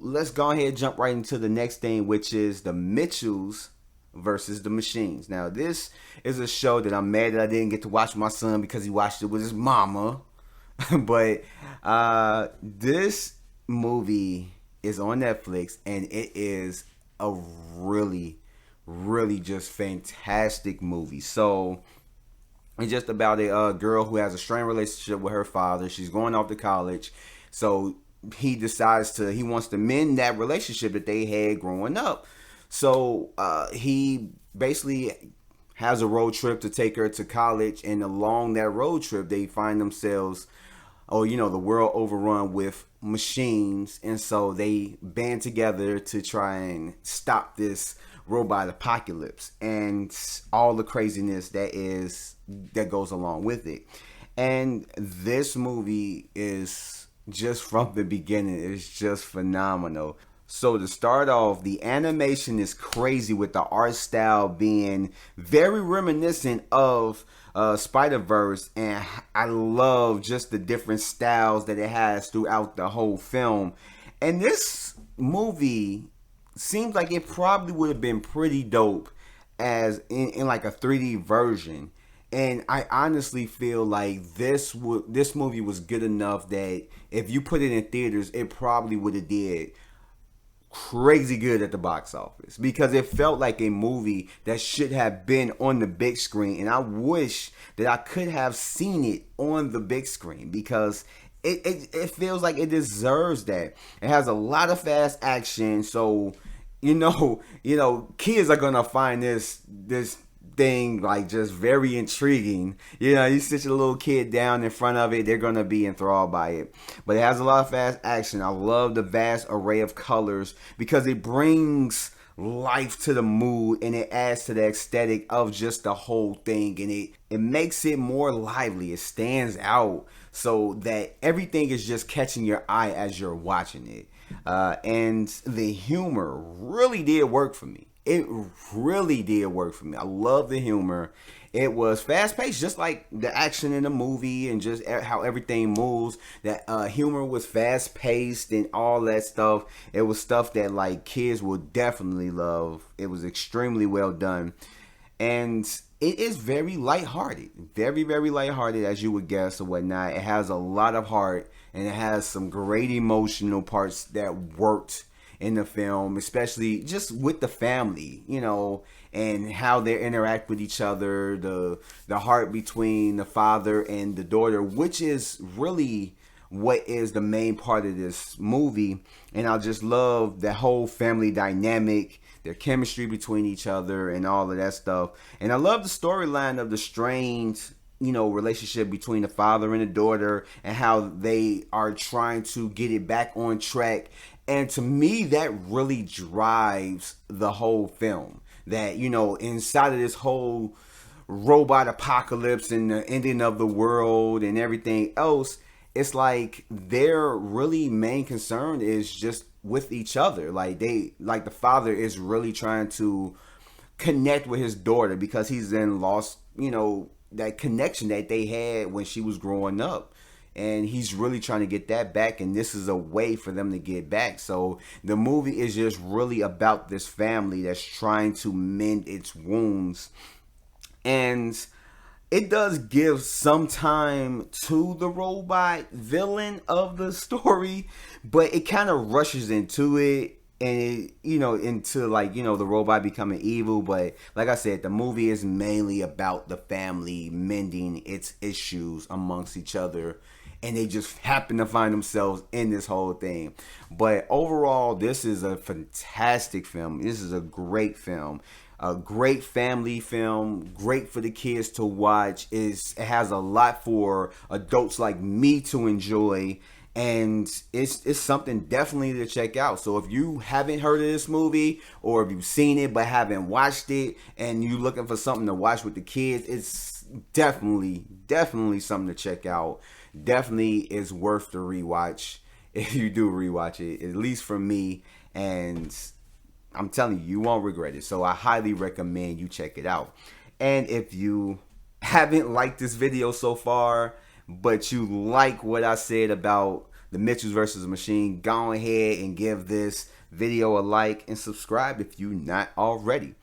let's go ahead and jump right into the next thing, which is the Mitchells versus the Machines. Now, this is a show that I'm mad that I didn't get to watch with my son because he watched it with his mama. But this movie is on Netflix, and it is a really, really just fantastic movie. So it's just about a girl who has a strained relationship with her father. She's going off to college, so he wants to mend that relationship that they had growing up. So he basically has a road trip to take her to college, and along that road trip, they find themselves, the world overrun with machines, and so they band together to try and stop this robot apocalypse and all the craziness that goes along with it. And this movie is just from the beginning, it's just phenomenal. So to start off, the animation is crazy with the art style being very reminiscent of Spider-Verse, and I love just the different styles that it has throughout the whole film. And this movie seems like it probably would have been pretty dope as in like a 3D version. And I honestly feel like this movie was good enough that if you put it in theaters, it probably would have did crazy good at the box office, because it felt like a movie that should have been on the big screen, and I wish that I could have seen it on the big screen because it feels like it deserves that. It has a lot of fast action, so kids are gonna find this thing like just very intriguing. You sit your little kid down in front of it, they're gonna be enthralled by it. But it has a lot of fast action. I love the vast array of colors because it brings life to the mood, and it adds to the aesthetic of just the whole thing, and it makes it more lively. It stands out so that everything is just catching your eye as you're watching it. And the humor really did work for me. It really did work for me. I love the humor. It was fast paced, just like the action in the movie and just how everything moves. That humor was fast paced and all that stuff. It was stuff that like kids will definitely love. It was extremely well done. And it is very lighthearted. Very, very lighthearted, as you would guess or whatnot. It has a lot of heart, and it has some great emotional parts that worked in the film, especially just with the family, and how they interact with each other, the heart between the father and the daughter, which is really what is the main part of this movie. And I just love the whole family dynamic, their chemistry between each other and all of that stuff. And I love the storyline of the strained relationship between the father and the daughter, and how they are trying to get it back on track. And to me, that really drives the whole film. That, inside of this whole robot apocalypse and the ending of the world and everything else, it's like their really main concern is just with each other. Like the father is really trying to connect with his daughter because he's then lost, that connection that they had when she was growing up. And he's really trying to get that back, and this is a way for them to get back. So the movie is just really about this family that's trying to mend its wounds. And it does give some time to the robot villain of the story, but it kind of rushes into it, and into the robot becoming evil. But like I said, the movie is mainly about the family mending its issues amongst each other, and they just happen to find themselves in this whole thing. But overall, this is a fantastic film. This is a great film. A great family film, great for the kids to watch. It has a lot for adults like me to enjoy, and it's something definitely to check out. So if you haven't heard of this movie, or if you've seen it but haven't watched it, and you're looking for something to watch with the kids, it's definitely something to check out. Definitely is worth the rewatch if you do rewatch it, at least for me. And I'm telling you, you won't regret it. So I highly recommend you check it out. And if you haven't liked this video so far, but you like what I said about the Mitchells versus the Machine. Go ahead and give this video a like and subscribe if you're not already.